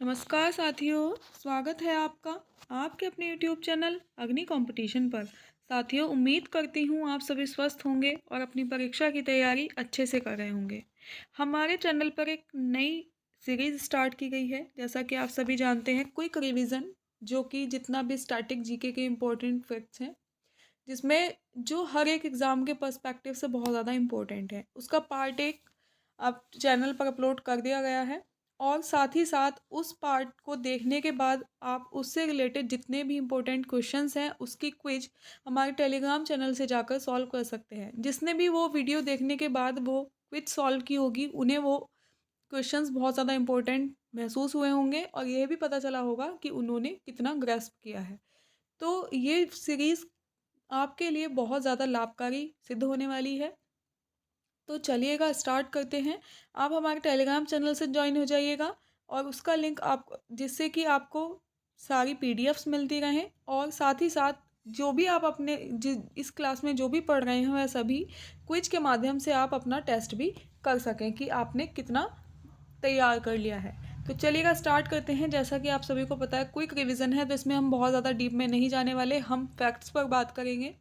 नमस्कार साथियों, स्वागत है आपका आपके अपने YouTube चैनल अग्नि कंपटीशन पर। साथियों, उम्मीद करती हूँ आप सभी स्वस्थ होंगे और अपनी परीक्षा की तैयारी अच्छे से कर रहे होंगे। हमारे चैनल पर एक नई सीरीज स्टार्ट की गई है। जैसा कि आप सभी जानते हैं, क्विक रिवीजन, जो कि जितना भी स्टैटिक जीके के इम्पोर्टेंट फैक्ट्स हैं, जिसमें जो हर एक एग्ज़ाम के पर्सपेक्टिव से बहुत ज़्यादा इम्पोर्टेंट है, उसका पार्ट एक अब चैनल पर अपलोड कर दिया गया है। और साथ ही साथ उस पार्ट को देखने के बाद आप उससे रिलेटेड जितने भी इम्पोर्टेंट क्वेश्चंस हैं उसकी क्विज हमारे टेलीग्राम चैनल से जाकर सॉल्व कर सकते हैं। जिसने भी वो वीडियो देखने के बाद वो क्विज सॉल्व की होगी, उन्हें वो क्वेश्चंस बहुत ज़्यादा इम्पोर्टेंट महसूस हुए होंगे और यह भी पता चला होगा कि उन्होंने कितना ग्रेस्प किया है। तो ये सीरीज़ आपके लिए बहुत ज़्यादा लाभकारी सिद्ध होने वाली है। तो चलिएगा, स्टार्ट करते हैं। आप हमारे टेलीग्राम चैनल से ज्वाइन हो जाइएगा और उसका लिंक आप, जिससे कि आपको सारी पीडीएफ्स मिलती रहें और साथ ही साथ जो भी आप अपने इस क्लास में जो भी पढ़ रहे हैं वह सभी क्विज के माध्यम से आप अपना टेस्ट भी कर सकें कि आपने कितना तैयार कर लिया है। तो चलिएगा, स्टार्ट करते हैं। जैसा कि आप सभी को पता है, क्विक रिवीजन है, तो इसमें हम बहुत ज़्यादा डीप में नहीं जाने वाले, हम फैक्ट्स पर बात करेंगे।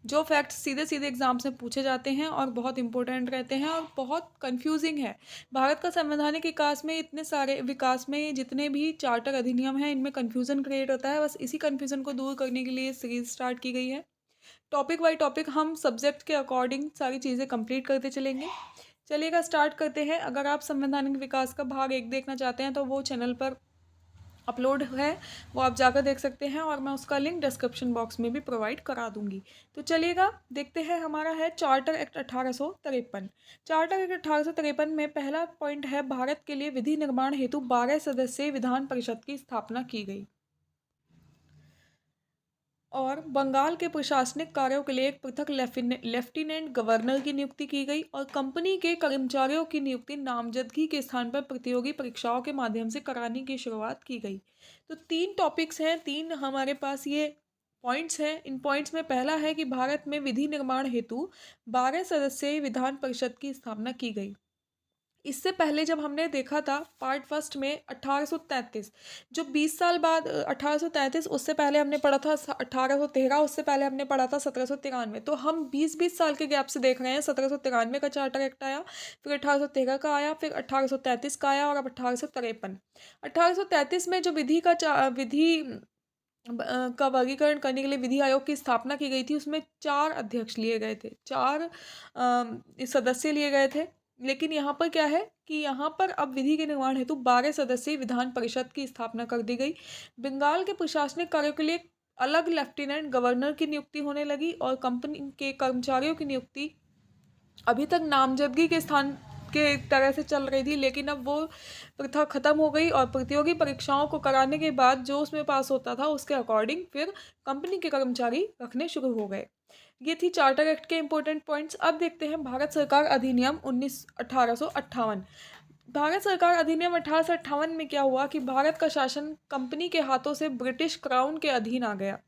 जो फैक्ट्स सीधे सीधे एग्जाम्स में पूछे जाते हैं और बहुत इंपॉर्टेंट रहते हैं और बहुत कंफ्यूजिंग है। भारत का संवैधानिक विकास में इतने सारे विकास में जितने भी चार्टर अधिनियम हैं, इनमें कन्फ्यूज़न क्रिएट होता है। बस इसी कन्फ्यूज़न को दूर करने के लिए सीरीज स्टार्ट की गई है। टॉपिक बाय टॉपिक हम सब्जेक्ट के अकॉर्डिंग सारी चीज़ें कंप्लीट करते चलेंगे। चलिएगा, स्टार्ट करते हैं। अगर आप संवैधानिक विकास का भाग एक देखना चाहते हैं तो वो चैनल पर अपलोड है, वो आप जाकर देख सकते हैं और मैं उसका लिंक डिस्क्रिप्शन बॉक्स में भी प्रोवाइड करा दूंगी। तो चलिएगा, देखते हैं। हमारा है चार्टर एक्ट 1853। चार्टर एक्ट 1853 में पहला पॉइंट है, भारत के लिए विधि निर्माण हेतु 12 सदस्यीय विधान परिषद की स्थापना की गई और बंगाल के प्रशासनिक कार्यों के लिए एक पृथक लेफ्टिनेंट गवर्नर की नियुक्ति की गई और कंपनी के कर्मचारियों की नियुक्ति नामजदगी के स्थान पर प्रतियोगी परीक्षाओं के माध्यम से कराने की शुरुआत की गई। तो 3 टॉपिक्स हैं, 3 हमारे पास ये पॉइंट्स हैं। इन पॉइंट्स में पहला है कि भारत में विधि निर्माण हेतु 12 सदस्यीय विधान परिषद की स्थापना की गई। इससे पहले जब हमने देखा था पार्ट फर्स्ट में 1833, जो 20 साल बाद 1833, उससे पहले हमने पढ़ा था 1813, उससे पहले हमने पढ़ा था 1793। तो हम 20-20 साल के गैप से देख रहे हैं। 1793 का चार्टर एक्ट आया, फिर 1813 का आया, फिर 1833 का आया और अब 1853। 1833 में जो का वर्गीकरण करने के लिए विधि आयोग की स्थापना की गई थी, उसमें 4 अध्यक्ष लिए गए थे, 4 सदस्य लिए गए थे। लेकिन यहाँ पर क्या है कि यहाँ पर अब विधि के निर्माण हेतु 12 सदस्यीय विधान परिषद की स्थापना कर दी गई। बंगाल के प्रशासनिक कार्यों के लिए अलग लेफ्टिनेंट गवर्नर की नियुक्ति होने लगी और कंपनी के कर्मचारियों की नियुक्ति अभी तक नामजदगी के स्थान के तरह से चल रही थी, लेकिन अब वो प्रथा खत्म हो गई और प्रतियोगी परीक्षाओं को कराने के बाद जो उसमें पास होता था उसके अकॉर्डिंग फिर कंपनी के कर्मचारी रखने शुरू हो गए। ये थी चार्टर एक्ट के इंपॉर्टेंट पॉइंट्स। अब देखते हैं भारत सरकार अधिनियम 1858। भारत सरकार अधिनियम 1858 में क्या हुआ कि भारत का शासन कंपनी के हाथों से ब्रिटिश क्राउन के अधीन आ गया।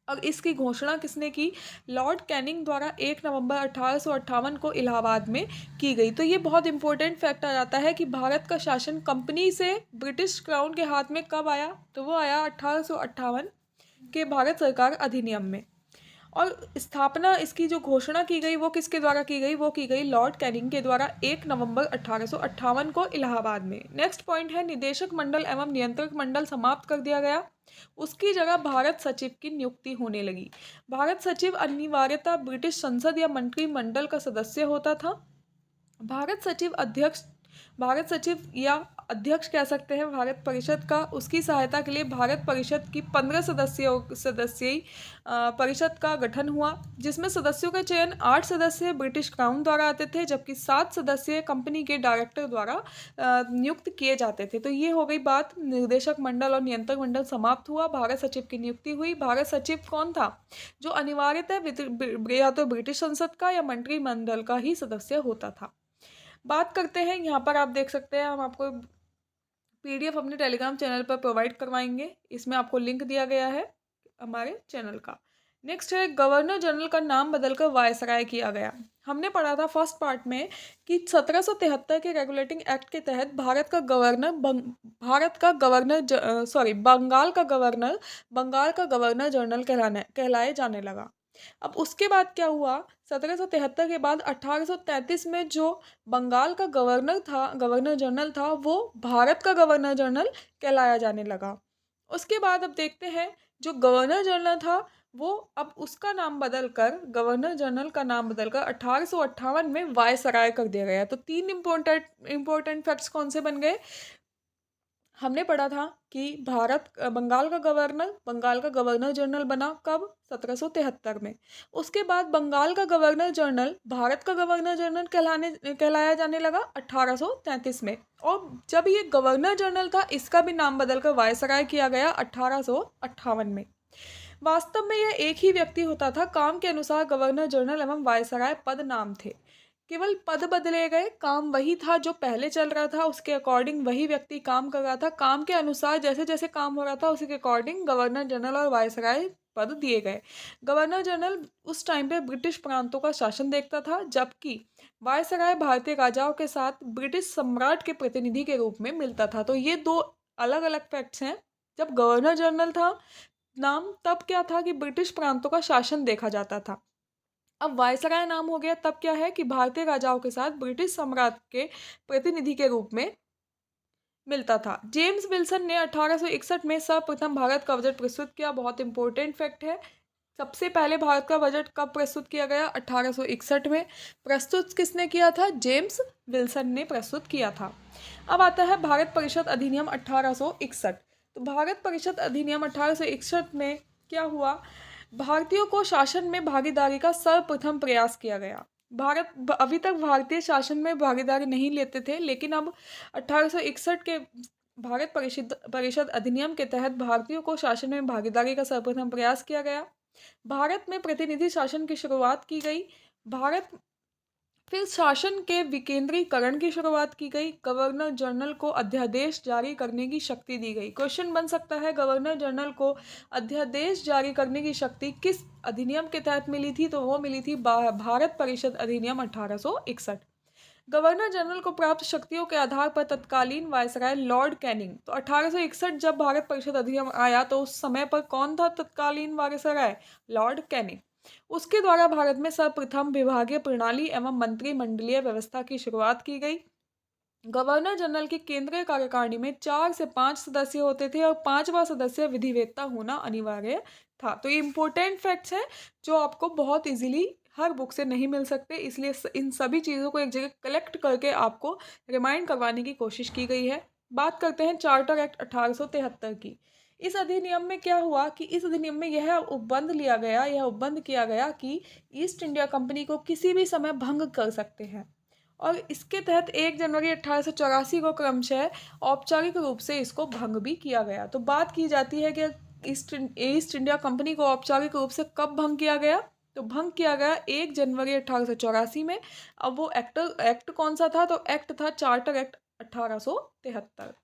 अब इसकी घोषणा किसने की? लॉर्ड कैनिंग द्वारा 1 नवंबर 1858 को इलाहाबाद में की गई। तो ये बहुत इंपॉर्टेंट फैक्ट आ जाता है कि भारत का शासन कंपनी से ब्रिटिश क्राउन के हाथ में कब आया, तो वो आया 1858 के भारत सरकार अधिनियम में। और स्थापना इसकी जो घोषणा की गई वो किसके द्वारा की गई? वो की गई लॉर्ड कैनिंग के द्वारा 1 नवंबर 1858 को इलाहाबाद में। नेक्स्ट पॉइंट है, निदेशक मंडल एवं नियंत्रक मंडल समाप्त कर दिया गया। उसकी जगह भारत सचिव की नियुक्ति होने लगी। भारत सचिव अनिवार्यतः ब्रिटिश संसद या मंत्रिमंडल का सदस्य होता था। भारत सचिव या अध्यक्ष कह सकते हैं भारत परिषद का, उसकी सहायता के लिए भारत परिषद की 15 सदस्यीय परिषद का गठन हुआ, जिसमें सदस्यों का चयन 8 सदस्य ब्रिटिश क्राउन द्वारा आते थे, जबकि 7 सदस्य कंपनी के डायरेक्टर द्वारा नियुक्त किए जाते थे। तो ये हो गई बात, निर्देशक मंडल और नियंत्रक मंडल समाप्त हुआ, भारत सचिव की नियुक्ति हुई। भारत सचिव कौन था? जो अनिवार्यतः या तो ब्रिटिश संसद का या मंत्रिमंडल का ही सदस्य होता था। बात करते हैं, यहाँ पर आप देख सकते हैं, हम आपको पीडीएफ अपने टेलीग्राम चैनल पर प्रोवाइड करवाएंगे। इसमें आपको लिंक दिया गया है हमारे चैनल का। नेक्स्ट है गवर्नर जनरल का नाम बदलकर वायसराय किया गया। हमने पढ़ा था फर्स्ट पार्ट में कि 1773 के रेगुलेटिंग एक्ट के तहत बंगाल का गवर्नर जनरल कहलाए जाने लगा। अब उसके बाद क्या हुआ, 1773 के बाद 1833 में जो बंगाल का गवर्नर जनरल था वो भारत का गवर्नर जनरल कहलाया जाने लगा। उसके बाद अब देखते हैं जो गवर्नर जनरल था वो अब उसका नाम बदलकर गवर्नर जनरल का नाम बदलकर 1858 में वायसराय कर दिया गया। तो तीन इम्पोर्टेंट फैक्ट्स कौन से बन गए, हमने पढ़ा था कि बंगाल का गवर्नर जनरल बना कब, 1773 में। उसके बाद बंगाल का गवर्नर जनरल भारत का गवर्नर जनरल कहलाया जाने लगा 1833 में। और जब ये गवर्नर जनरल था इसका भी नाम बदलकर वायसराय किया गया 1858 में। वास्तव में यह एक ही व्यक्ति होता था, काम के अनुसार गवर्नर जनरल एवं वायसराय पद नाम थे। केवल पद बदले गए, काम वही था जो पहले चल रहा था, उसके अकॉर्डिंग वही व्यक्ति काम कर रहा था। काम के अनुसार जैसे जैसे काम हो रहा था उसी के अकॉर्डिंग गवर्नर जनरल और वायसराय पद दिए गए। गवर्नर जनरल उस टाइम पे ब्रिटिश प्रांतों का शासन देखता था, जबकि वायसराय भारतीय राजाओं के साथ ब्रिटिश सम्राट के प्रतिनिधि के रूप में मिलता था। तो ये दो अलग अलग फैक्ट्स हैं। जब गवर्नर जनरल था नाम तब क्या था कि ब्रिटिश प्रांतों का शासन देखा जाता था। अब वायसराय नाम हो गया तब क्या है कि भारतीय राजाओं के साथ ब्रिटिश सम्राट के प्रतिनिधि के रूप में मिलता था। जेम्स विल्सन ने 1861 में सर्वप्रथम भारत का बजट प्रस्तुत किया। बहुत इंपॉर्टेंट फैक्ट है, सबसे पहले भारत का बजट कब प्रस्तुत किया गया, 1861 में। प्रस्तुत किसने किया था, जेम्स विल्सन ने प्रस्तुत किया था। अब आता है भारत परिषद अधिनियम 1861। तो भारत परिषद अधिनियम 1861 में क्या हुआ, भारतीयों को शासन में भागीदारी का सर्वप्रथम प्रयास किया गया। अभी तक भारतीय शासन में भागीदारी नहीं लेते थे, लेकिन अब 1861 के भारत परिषद अधिनियम के तहत भारतीयों को शासन में भागीदारी का सर्वप्रथम प्रयास किया गया। भारत में प्रतिनिधि शासन की शुरुआत की गई। फिर शासन के विकेंद्रीकरण की शुरुआत की गई। गवर्नर जनरल को अध्यादेश जारी करने की शक्ति दी गई। क्वेश्चन बन सकता है गवर्नर जनरल को अध्यादेश जारी करने की शक्ति किस अधिनियम के तहत मिली थी, तो वो मिली थी भारत परिषद अधिनियम 1861। गवर्नर जनरल को प्राप्त शक्तियों के आधार पर तत्कालीन वायसराय लॉर्ड कैनिंग। तो 1861 जब भारत परिषद अधिनियम आया तो उस समय पर कौन था तत्कालीन वायसराय, लॉर्ड कैनिंग। उसके द्वारा भारत में सर्वप्रथम विभागीय प्रणाली एवं मंत्रिमंडलीय व्यवस्था की शुरुआत की गई। गवर्नर जनरल की केंद्रीय कार्यकारिणी में 4 से 5 सदस्य होते थे और 5वां सदस्य विधिवेत्ता होना अनिवार्य था। तो ये इंपॉर्टेंट फैक्ट्स हैं जो आपको बहुत इजीली हर बुक से नहीं मिल सकते, इसलिए इन सभी चीज़ों को एक जगह कलेक्ट करके आपको रिमाइंड करवाने की कोशिश की गई है। बात करते हैं चार्टर एक्ट 1873 की। इस अधिनियम में क्या हुआ कि इस अधिनियम में यह उपबंध किया गया कि ईस्ट इंडिया कंपनी को किसी भी समय भंग कर सकते हैं, और इसके तहत 1 जनवरी 1884 को क्रमशः औपचारिक रूप से इसको भंग भी किया गया। तो बात की जाती है कि ईस्ट इंडिया कंपनी को औपचारिक रूप से कब भंग किया गया, तो भंग किया गया 1 जनवरी 1884 में। अब वो एक्ट कौन सा था, तो एक्ट था चार्टर एक्ट 1873।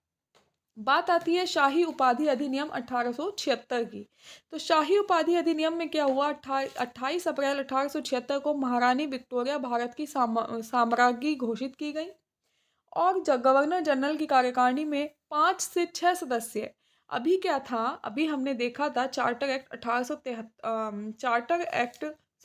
बात आती है शाही उपाधि अधिनियम 1876 की। तो शाही उपाधि अधिनियम में क्या हुआ, 28 अप्रैल 1876 को महारानी विक्टोरिया भारत की साम्राज्ञी घोषित की गई। और गवर्नर जनरल की कार्यकारिणी में 5 से 6 सदस्य। अभी क्या था, अभी हमने देखा था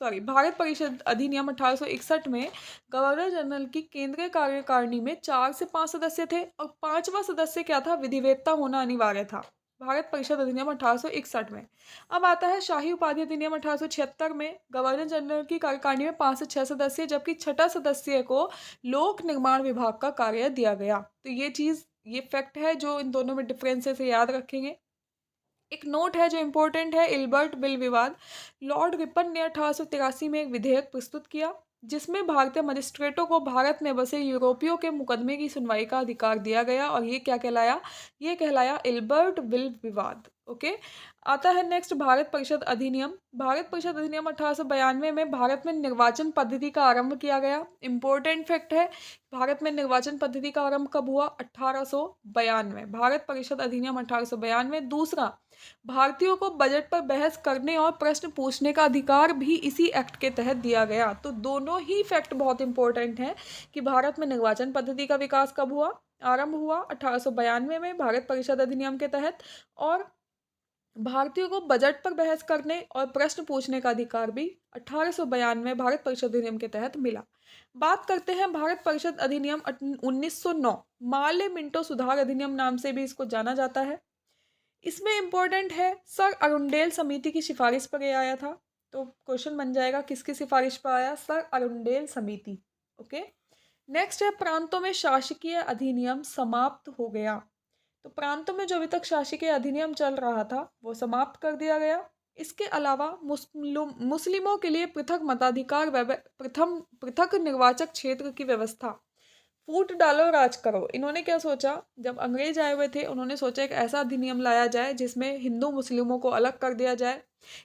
भारत परिषद अधिनियम 1861 में गवर्नर जनरल की केंद्रीय कार्यकारिणी में 4 से 5 सदस्य थे और 5वां सदस्य क्या था, विधिवेत्ता होना अनिवार्य था भारत परिषद अधिनियम 1861 में। अब आता है शाही उपाधि अधिनियम 1876 में। गवर्नर जनरल की कार्यकारिणी में 5 से 6 सदस्य, जबकि 6ठा सदस्य को लोक निर्माण विभाग का कार्य दिया गया। तो ये फैक्ट है जो इन दोनों में डिफरेंसेस है, याद रखेंगे। एक नोट है जो इम्पोर्टेंट है, इल्बर्ट बिल विवाद। लॉर्ड रिपन ने 1883 में एक विधेयक प्रस्तुत किया जिसमें भारतीय मजिस्ट्रेटों को भारत में बसे यूरोपियों के मुकदमे की सुनवाई का अधिकार दिया गया, और ये क्या कहलाया, ये कहलाया इल्बर्ट बिल विवाद। ओके। आता है नेक्स्ट भारत परिषद अधिनियम। भारत परिषद अधिनियम 1892 में भारत में निर्वाचन पद्धति का आरंभ किया गया। इंपॉर्टेंट फैक्ट है, भारत में निर्वाचन पद्धति का आरंभ कब हुआ? 1892। भारत परिषद अधिनियम 1892। दूसरा, भारतीयों को बजट पर बहस करने और प्रश्न पूछने का अधिकार भी इसी एक्ट के तहत दिया गया। तो दोनों ही फैक्ट बहुत इंपॉर्टेंट हैं कि भारत में निर्वाचन पद्धति का विकास कब हुआ, आरंभ हुआ 1892 में भारत परिषद अधिनियम के तहत, और भारतीयों को बजट पर बहस करने और प्रश्न पूछने का अधिकार भी 1892 भारत परिषद अधिनियम के तहत मिला। बात करते हैं भारत परिषद अधिनियम 1909। माल्य मिंटो सुधार अधिनियम नाम से भी इसको जाना जाता है। इसमें इंपॉर्टेंट है, सर अरुंडेल समिति की सिफारिश पर ये आया था। तो क्वेश्चन बन जाएगा किसकी सिफारिश पर आया? सर अरुंडेल समिति। ओके। नेक्स्ट है, प्रांतों में शासकीय अधिनियम समाप्त हो गया। तो प्रांतों में जो अभी तक शासकीय अधिनियम चल रहा था वो समाप्त कर दिया गया। इसके अलावा मुस्लिमों के लिए पृथक मताधिकार, पृथक निर्वाचक क्षेत्र की व्यवस्था, फूट डालो राज करो। इन्होंने क्या सोचा, जब अंग्रेज आए हुए थे उन्होंने सोचा एक ऐसा अधिनियम लाया जाए जिसमें हिंदू मुस्लिमों को अलग कर दिया जाए।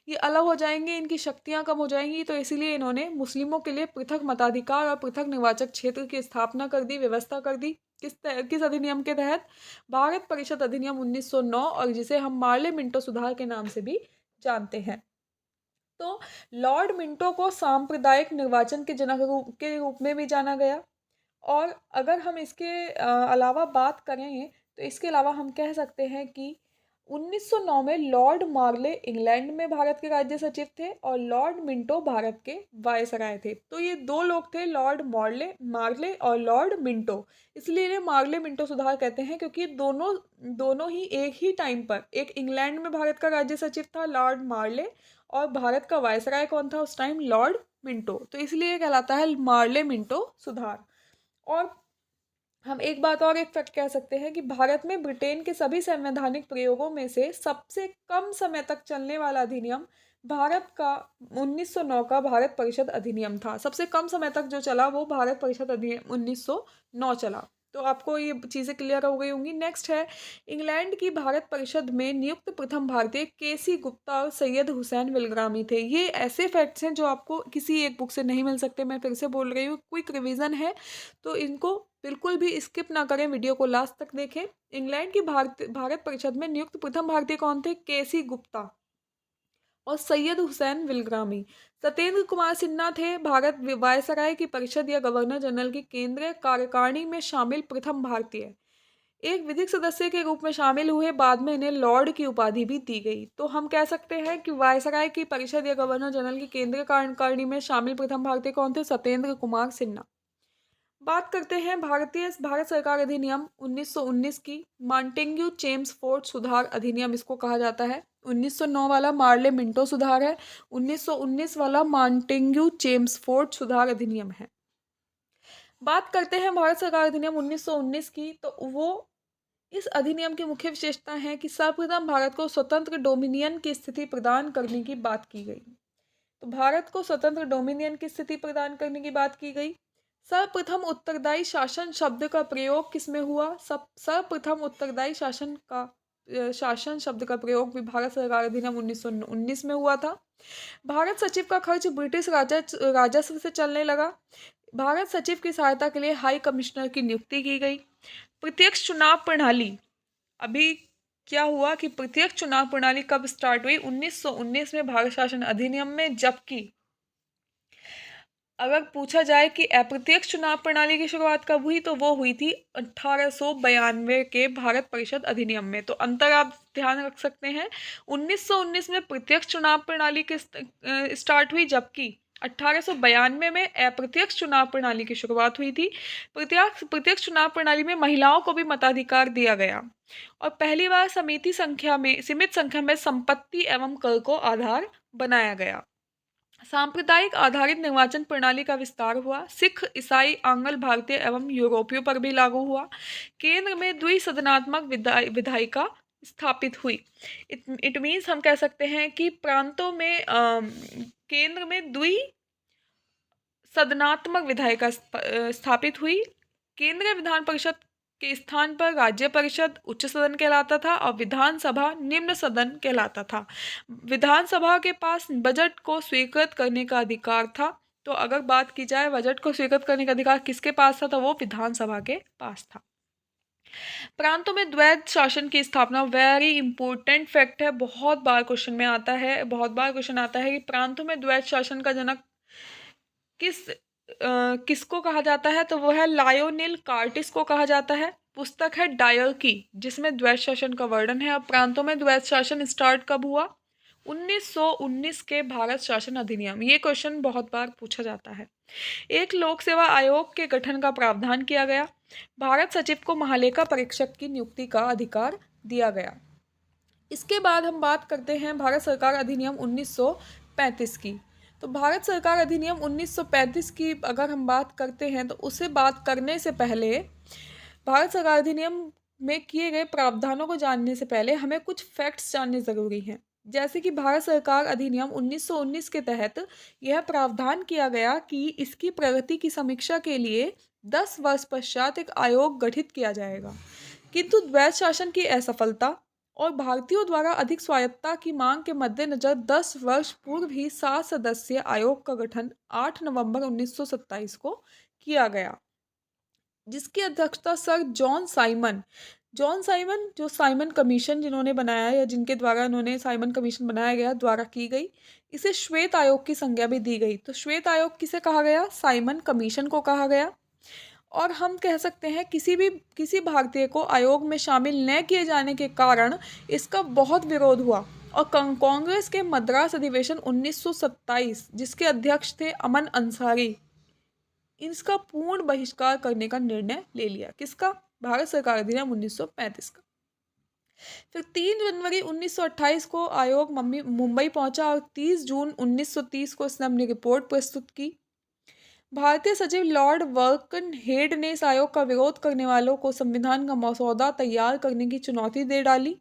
ये अलग हो जाएंगे, इनकी शक्तियां कम हो जाएंगी, तो इसीलिए इन्होंने मुस्लिमों के लिए पृथक मताधिकार और पृथक निर्वाचक क्षेत्र की स्थापना कर दी, व्यवस्था कर दी। किस अधिनियम के तहत? भारत परिषद अधिनियम 1909, और जिसे हम मार्ले मिंटो सुधार के नाम से भी जानते हैं। तो लॉर्ड मिंटो को सांप्रदायिक निर्वाचन के जनक के रूप में भी जाना गया। और अगर हम इसके अलावा बात करें तो इसके अलावा हम कह सकते हैं कि 1909 में लॉर्ड मार्ले इंग्लैंड में भारत के राज्य सचिव थे और लॉर्ड मिंटो भारत के वायसराय थे। तो ये दो लोग थे, लॉर्ड मार्ले और लॉर्ड मिंटो। इसलिए इन्हें मार्ले मिंटो सुधार कहते हैं, क्योंकि दोनों ही एक ही टाइम पर, एक इंग्लैंड में भारत का राज्य सचिव था लॉर्ड मार्ले, और भारत का वायसराय कौन था उस टाइम? Lord Minto. तो इसलिए कहलाता है मार्ले मिंटो सुधार। और हम एक फैक्ट कह सकते हैं कि भारत में ब्रिटेन के सभी संवैधानिक प्रयोगों में से सबसे कम समय तक चलने वाला अधिनियम भारत का 1909 का भारत परिषद अधिनियम था। सबसे कम समय तक जो चला वो भारत परिषद अधिनियम 1909 चला। तो आपको ये चीज़ें क्लियर हो गई होंगी। नेक्स्ट है, इंग्लैंड की भारत परिषद में नियुक्त प्रथम भारतीय केसी गुप्ता और सैयद हुसैन विलग्रामी थे। ये ऐसे फैक्ट्स हैं जो आपको किसी एक बुक से नहीं मिल सकते। मैं फिर से बोल रही हूँ, क्विक रिवीजन है, तो इनको बिल्कुल भी स्किप ना करें, वीडियो को लास्ट तक देखें। इंग्लैंड की भारत परिषद में नियुक्त प्रथम भारतीय कौन थे? केसी गुप्ता और सैयद हुसैन विलग्रामी। सत्येंद्र कुमार सिन्हा थे भारत वायसराय की परिषद या गवर्नर जनरल की केंद्रीय कार्यकारिणी में शामिल प्रथम भारतीय। एक विधिक सदस्य के रूप में शामिल हुए, बाद में इन्हें लॉर्ड की उपाधि भी दी गई। तो हम कह सकते हैं कि वायसराय की परिषद या गवर्नर जनरल की केंद्रीय कार्यकारिणी में शामिल प्रथम भारतीय कौन थे? सत्येंद्र कुमार सिन्हा। बात करते हैं भारत सरकार अधिनियम 1919 की। मॉन्टेग्यू चेम्सफोर्ड सुधार अधिनियम इसको कहा जाता है। 1909 वाला मार्ले मिंटो सुधार है, 1919 वाला मॉन्टेग्यू चेम्सफोर्ड सुधार अधिनियम है। बात करते हैं भारत सरकार अधिनियम 1919 की, तो वो इस अधिनियम की मुख्य विशेषता है कि सर्वप्रथम भारत को स्वतंत्र डोमिनियन की स्थिति प्रदान करने की बात की गई। तो भारत को स्वतंत्र डोमिनियन की स्थिति प्रदान करने की बात की गई। सर्वप्रथम उत्तरदायी शासन शब्द का प्रयोग किसमें हुआ? सर्वप्रथम उत्तरदायी शासन शब्द का प्रयोग भी भारत सरकार अधिनियम 1919 में हुआ था। भारत सचिव का खर्च ब्रिटिश राजस्व से चलने लगा। भारत सचिव की सहायता के लिए हाई कमिश्नर की नियुक्ति की गई। प्रत्यक्ष चुनाव प्रणाली, अभी क्या हुआ कि प्रत्यक्ष चुनाव प्रणाली कब स्टार्ट हुई? 1919 में भारत शासन अधिनियम में। जबकि अगर पूछा जाए कि अप्रत्यक्ष चुनाव प्रणाली की शुरुआत कब हुई, तो वो हुई थी 1892 के भारत परिषद अधिनियम में। तो अंतर आप ध्यान रख सकते हैं, 1919 में प्रत्यक्ष चुनाव प्रणाली के स्टार्ट हुई, जबकि 1892 में अप्रत्यक्ष चुनाव प्रणाली की शुरुआत हुई थी। प्रत्यक्ष चुनाव प्रणाली में महिलाओं को भी मताधिकार दिया गया और पहली बार सीमित संख्या में संपत्ति एवं कर को आधार बनाया गया। सांप्रदायिक आधारित निर्वाचन प्रणाली का विस्तार हुआ। सिख, ईसाई, आंग्ल भारतीय एवं यूरोपियों पर भी लागू हुआ। केंद्र में द्विसदनात्मक विधायिका स्थापित हुई। इट मीन्स हम कह सकते हैं कि प्रांतों में केंद्र में द्विसदनात्मक विधायिका स्थापित हुई। केंद्रीय विधान परिषद के स्थान पर राज्य परिषद उच्च सदन कहलाता था और विधानसभा निम्न सदन कहलाता था। विधानसभा के पास बजट को स्वीकृत करने का अधिकार था। तो अगर बात की जाए बजट को स्वीकृत करने का अधिकार किसके पास था, तो वो विधानसभा के पास था। प्रांतों में द्वैध शासन की स्थापना, वेरी इंपॉर्टेंट फैक्ट है, बहुत बार क्वेश्चन में आता है, बहुत बार क्वेश्चन आता है कि प्रांतों में द्वैध शासन का जनक किसको कहा जाता है, तो वो है लायोनिल कार्टिस को कहा जाता है। पुस्तक है डायरकी जिसमें द्वैध शासन का वर्णन है। अब प्रांतों में द्वैध शासन स्टार्ट कब हुआ, 1919 के भारत शासन अधिनियम। ये क्वेश्चन बहुत बार पूछा जाता है। एक लोक सेवा आयोग के गठन का प्रावधान किया गया। भारत सचिव को महालेखा परीक्षक की नियुक्ति का अधिकार दिया गया। इसके बाद हम बात करते हैं भारत सरकार अधिनियम 1935 की। तो भारत सरकार अधिनियम 1935 की अगर हम बात करते हैं तो उसे बात करने से पहले, भारत सरकार अधिनियम में किए गए प्रावधानों को जानने से पहले हमें कुछ फैक्ट्स जानने ज़रूरी हैं। जैसे कि भारत सरकार अधिनियम 1919 के तहत यह प्रावधान किया गया कि इसकी प्रगति की समीक्षा के लिए 10 वर्ष पश्चात एक आयोग गठित किया जाएगा। किंतु द्वैध शासन की असफलता और भारतीयों द्वारा अधिक स्वायत्तता की मांग के मद्देनजर 10 वर्ष पूर्व ही 7 सदस्यीय आयोग का गठन 8 नवंबर 1927 को किया गया, जिसकी अध्यक्षता सर जॉन साइमन जो साइमन कमीशन जिन्होंने बनाया या जिनके द्वारा उन्होंने साइमन कमीशन बनाया गया द्वारा की गई। इसे श्वेत आयोग की संज्ञा भी दी गई। तो श्वेत आयोग किसे कहा गया, साइमन कमीशन को कहा गया। और हम कह सकते हैं किसी भारतीय को आयोग में शामिल न किए जाने के कारण इसका बहुत विरोध हुआ और कांग्रेस के मद्रास अधिवेशन 1927 जिसके अध्यक्ष थे अमन अंसारी, इसका पूर्ण बहिष्कार करने का निर्णय ले लिया। किसका, भारत सरकार अधिनियम 1935 का। फिर 3 जनवरी 1928 को आयोग मुंबई पहुंचा और 30 जून 1930 को इसने अपनी रिपोर्ट प्रस्तुत की। भारतीय सचिव लॉर्ड वर्कनहेड ने इस आयोग का विरोध करने वालों को संविधान का मसौदा तैयार करने की चुनौती दे डाली,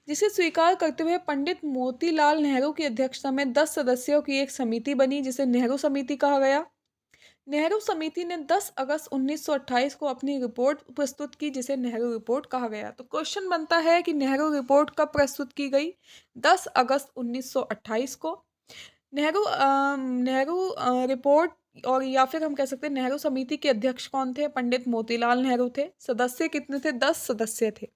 जिसे स्वीकार करते हुए पंडित मोतीलाल नेहरू की अध्यक्षता में 10 सदस्यों की एक समिति बनी जिसे नेहरू समिति कहा गया। नेहरू समिति ने 10 अगस्त 1928 को अपनी रिपोर्ट प्रस्तुत की जिसे नेहरू रिपोर्ट कहा गया। तो क्वेश्चन बनता है कि नेहरू रिपोर्ट कब प्रस्तुत की गई, 10 अगस्त 1928 को। नेहरू रिपोर्ट और या फिर हम कह सकते हैं नेहरू समिति के अध्यक्ष कौन थे, पंडित मोतीलाल नेहरू थे। सदस्य कितने थे, 10 सदस्य थे।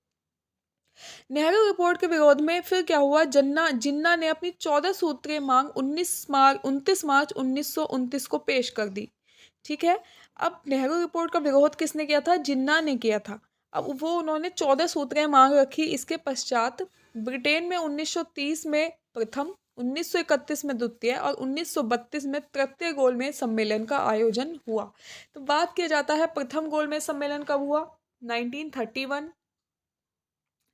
नेहरू रिपोर्ट के विरोध में फिर क्या हुआ, जिन्ना ने अपनी 14 सूत्रीय मांग 29 मार्च 1929 को पेश कर दी। ठीक है, अब नेहरू रिपोर्ट का विरोध किसने किया था, जिन्ना ने किया था। अब वो उन्होंने 14 सूत्रीय मांग रखी। इसके पश्चात ब्रिटेन में 1930 में प्रथम, 1931 में द्वितीय और 1932 में तृतीय गोलमेज सम्मेलन का आयोजन हुआ। तो बात किया जाता है प्रथम गोलमेज सम्मेलन कब हुआ, 1931,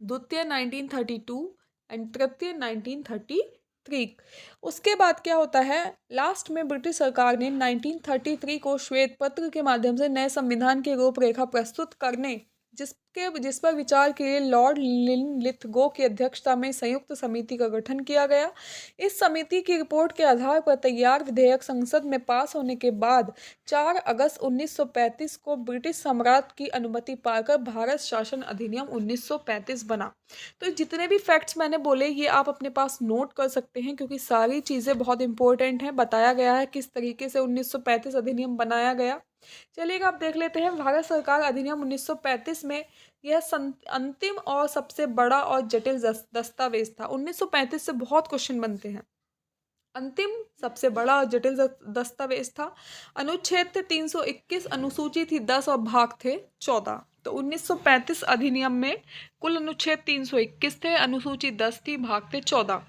द्वितीय 1932 एंड तृतीय 1933। उसके बाद क्या होता है, लास्ट में ब्रिटिश सरकार ने 1933 को श्वेत पत्र के माध्यम से नए संविधान की रूपरेखा प्रस्तुत करने जिस पर विचार के लिए लॉर्ड लिथगो की अध्यक्षता में संयुक्त समिति का गठन किया गया। इस समिति की रिपोर्ट के आधार पर तैयार विधेयक संसद में पास होने के बाद 4 अगस्त 1935 को ब्रिटिश सम्राट की अनुमति पाकर भारत शासन अधिनियम 1935 बना। तो जितने भी फैक्ट्स मैंने बोले ये आप अपने पास नोट कर सकते हैं क्योंकि सारी चीज़ें बहुत इंपॉर्टेंट हैं। बताया गया है किस तरीके से 1935 अधिनियम बनाया गया। चलिएगा आप देख लेते हैं भारत सरकार अधिनियम 1935 में यह अंतिम और सबसे बड़ा और जटिल दस्तावेज था। 1935 से बहुत क्वेश्चन बनते हैं। अंतिम सबसे बड़ा और जटिल दस्तावेज था। अनुच्छेद थे 321, अनुसूची थी 10 और भाग थे 14। तो 1935 अधिनियम में कुल अनुच्छेद 321 थे, अनुसूची 10 थी, भाग थे 14।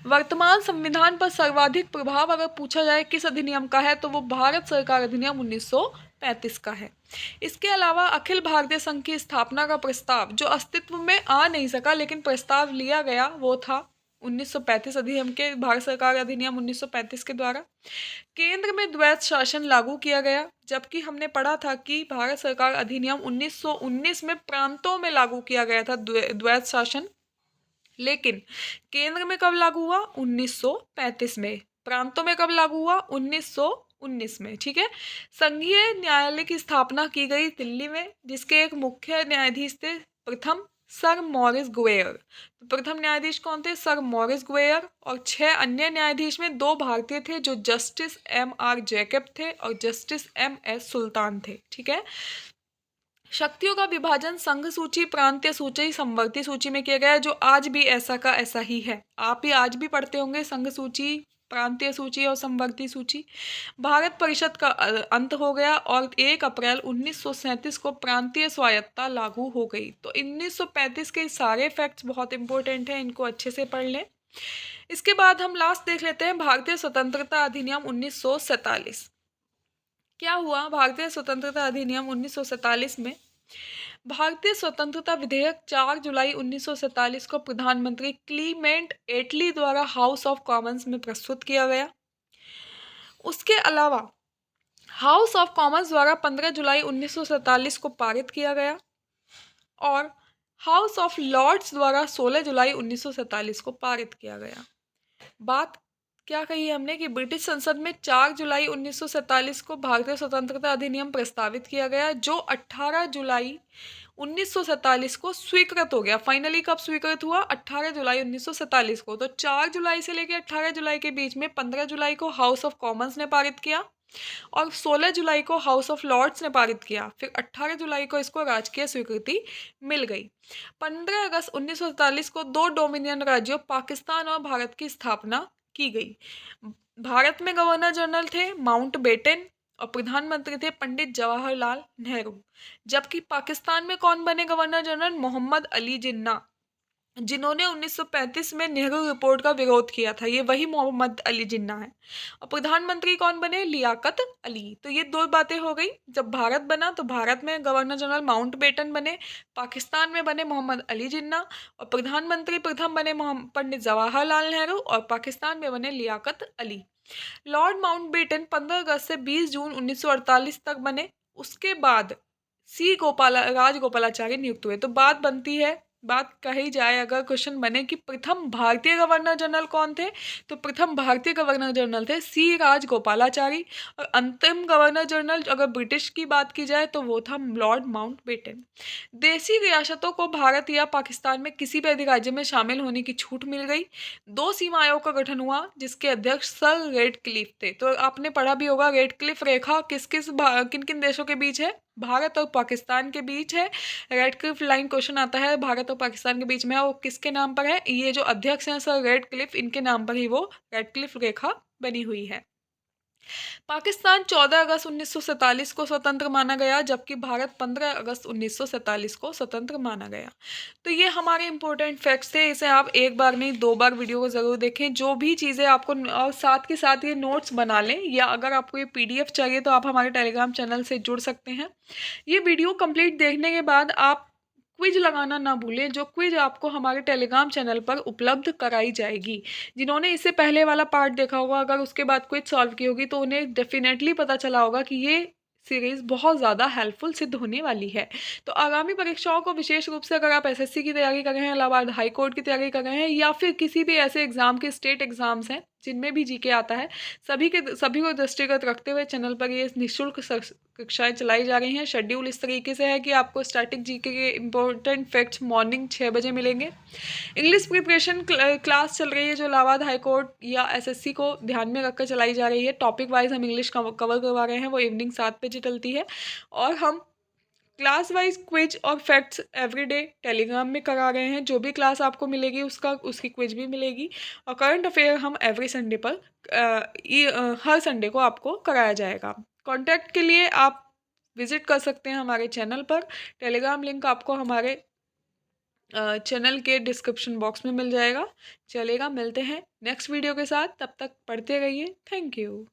वर्तमान संविधान पर सर्वाधिक प्रभाव अगर पूछा जाए किस अधिनियम का है तो वो भारत सरकार अधिनियम 1935 का है। इसके अलावा अखिल भारतीय संघ की स्थापना का प्रस्ताव जो अस्तित्व में आ नहीं सका लेकिन प्रस्ताव लिया गया वो था 1935 अधिनियम के, भारत सरकार अधिनियम 1935 के द्वारा। केंद्र में द्वैध शासन लागू किया गया, जबकि हमने पढ़ा था कि भारत सरकार अधिनियम 1919 में प्रांतों में लागू किया गया था द्वैध शासन, लेकिन केंद्र में कब लागू हुआ, 1935 में। प्रांतों में कब लागू हुआ, 19 में, ठीक है। संघीय न्यायालय की स्थापना की गई दिल्ली में, जिसके एक मुख्य न्यायाधीश थे प्रथम सर मॉरिस गुएयर। तो प्रथम न्यायाधीश कौन थे? Sir Maurice Gwyer. और 6 अन्य न्यायाधीश में 2 भारतीय थे, जो जस्टिस M.R. जैकब थे और जस्टिस M.S. सुल्तान थे, ठीक है। शक्तियों का विभाजन संघ सूची, प्रांतीय सूची, संवर्ती सूची में किया गया है, जो आज भी ऐसा का ऐसा ही है। आप ही आज भी पढ़ते होंगे संघ सूची, प्रांतीय सूची और संवर्ती सूची। भारत परिषद का अंत हो गया और 1 अप्रैल 1937 को प्रांतीय स्वायत्तता लागू हो गई। तो 1935 के सारे फैक्ट्स बहुत इंपॉर्टेंट हैं, इनको अच्छे से पढ़ लें। इसके बाद हम लास्ट देख लेते हैं भारतीय स्वतंत्रता अधिनियम 1947। क्या हुआ भारतीय स्वतंत्रता अधिनियम 1947 में? भारतीय स्वतंत्रता विधेयक 4 जुलाई 1947 को प्रधानमंत्री क्लीमेंट एटली द्वारा हाउस ऑफ कॉमन्स में प्रस्तुत किया गया। उसके अलावा हाउस ऑफ कॉमन्स द्वारा 15 जुलाई 1947 को पारित किया गया और हाउस ऑफ लॉर्ड्स द्वारा 16 जुलाई 1947 को पारित किया गया। बात क्या कही हमने कि ब्रिटिश संसद में 4 जुलाई 1947 को भारतीय स्वतंत्रता अधिनियम प्रस्तावित किया गया, जो 18 जुलाई 1947 को स्वीकृत हो गया। फाइनली कब स्वीकृत हुआ? 18 जुलाई 1947 को। तो 4 जुलाई से लेकर 18 जुलाई के बीच में 15 जुलाई को हाउस ऑफ कॉमन्स ने पारित किया और 16 जुलाई को हाउस ऑफ लॉर्ड्स ने पारित किया। फिर 18 जुलाई को इसको राजकीय स्वीकृति मिल गई। 15 अगस्त 1947 को 2 डोमिनियन राज्यों पाकिस्तान और भारत की स्थापना की गई। भारत में गवर्नर जनरल थे माउंटबेटन और प्रधानमंत्री थे पंडित जवाहरलाल नेहरू, जबकि पाकिस्तान में कौन बने गवर्नर जनरल? मोहम्मद अली जिन्ना, जिन्होंने 1935 में नेहरू रिपोर्ट का विरोध किया था। ये वही मोहम्मद अली जिन्ना है। और प्रधानमंत्री कौन बने? लियाकत अली। तो ये 2 बातें हो गई। जब भारत बना तो भारत में गवर्नर जनरल माउंटबेटन बने, पाकिस्तान में बने मोहम्मद अली जिन्ना और प्रधानमंत्री प्रथम बने पंडित जवाहरलाल नेहरू और पाकिस्तान में बने लियाकत अली। लॉर्ड माउंटबेटन 15 अगस्त से 20 जून 1948 तक बने। उसके बाद राजगोपालाचारी नियुक्त हुए। तो बात कही जाए, अगर क्वेश्चन बने कि प्रथम भारतीय गवर्नर जनरल कौन थे, तो प्रथम भारतीय गवर्नर जनरल थे C राजगोपालाचारी और अंतिम गवर्नर जनरल अगर ब्रिटिश की बात की जाए तो वो था लॉर्ड माउंटबेटन। देशी रियासतों को भारत या पाकिस्तान में किसी भी अधिराज्य में शामिल होने की छूट मिल गई। 2 सीमा आयोग का गठन हुआ, जिसके अध्यक्ष सर रेडक्लिफ थे। तो आपने पढ़ा भी होगा रेडक्लिफ रेखा किन किन देशों के बीच है? भारत और पाकिस्तान के बीच है। रेडक्लिफ लाइन क्वेश्चन आता है, भारत और पाकिस्तान के बीच में है, वो किसके नाम पर है? ये जो अध्यक्ष हैं सर रेडक्लिफ, इनके नाम पर ही वो रेडक्लिफ रेखा बनी हुई है। पाकिस्तान 14 अगस्त 1947 को स्वतंत्र माना गया, जबकि भारत 15 अगस्त 1947 को स्वतंत्र माना गया। तो ये हमारे इंपॉर्टेंट फैक्ट्स थे। इसे आप एक बार नहीं 2 बार वीडियो को ज़रूर देखें। जो भी चीज़ें आपको और साथ के साथ ये नोट्स बना लें, या अगर आपको ये PDF चाहिए तो आप हमारे टेलीग्राम चैनल से जुड़ सकते हैं। ये वीडियो कंप्लीट देखने के बाद आप क्विज लगाना ना भूलें, जो क्विज आपको हमारे टेलीग्राम चैनल पर उपलब्ध कराई जाएगी। जिन्होंने इससे पहले वाला पार्ट देखा होगा, अगर उसके बाद क्विज सॉल्व की होगी, तो उन्हें डेफिनेटली पता चला होगा कि ये सीरीज़ बहुत ज़्यादा हेल्पफुल सिद्ध होने वाली है। तो आगामी परीक्षाओं को विशेष रूप से अगर आप SSC की तैयारी कर रहे हैं, इलाहाबाद हाई कोर्ट की तैयारी कर रहे हैं, या फिर किसी भी ऐसे एग्ज़ाम के स्टेट एग्ज़ाम्स हैं जिनमें भी GK आता है, सभी को दृष्टिगत रखते हुए चैनल पर ये निःशुल्क कक्षाएं चलाई जा रही हैं। शेड्यूल इस तरीके से है कि आपको स्टैटिक GK के इंपॉर्टेंट फैक्ट्स मॉर्निंग 6 बजे मिलेंगे। इंग्लिश प्रिपरेशन क्लास चल रही है, जो इलाहाबाद हाई कोर्ट या SSC को ध्यान में रखकर चलाई जा रही है। टॉपिक वाइज हम इंग्लिश कवर करवा रहे हैं, वो इवनिंग 7 बजे चलती है। और हम क्लास वाइज क्विज और फैक्ट्स एवरीडे टेलीग्राम में करा रहे हैं। जो भी क्लास आपको मिलेगी उसकी क्विज भी मिलेगी। और करंट अफेयर हम एवरी संडे पर हर संडे को आपको कराया जाएगा। कांटेक्ट के लिए आप विजिट कर सकते हैं हमारे चैनल पर। टेलीग्राम लिंक आपको हमारे चैनल के डिस्क्रिप्शन बॉक्स में मिल जाएगा। चलेगा, मिलते हैं नेक्स्ट वीडियो के साथ। तब तक पढ़ते रहिए। Thank you.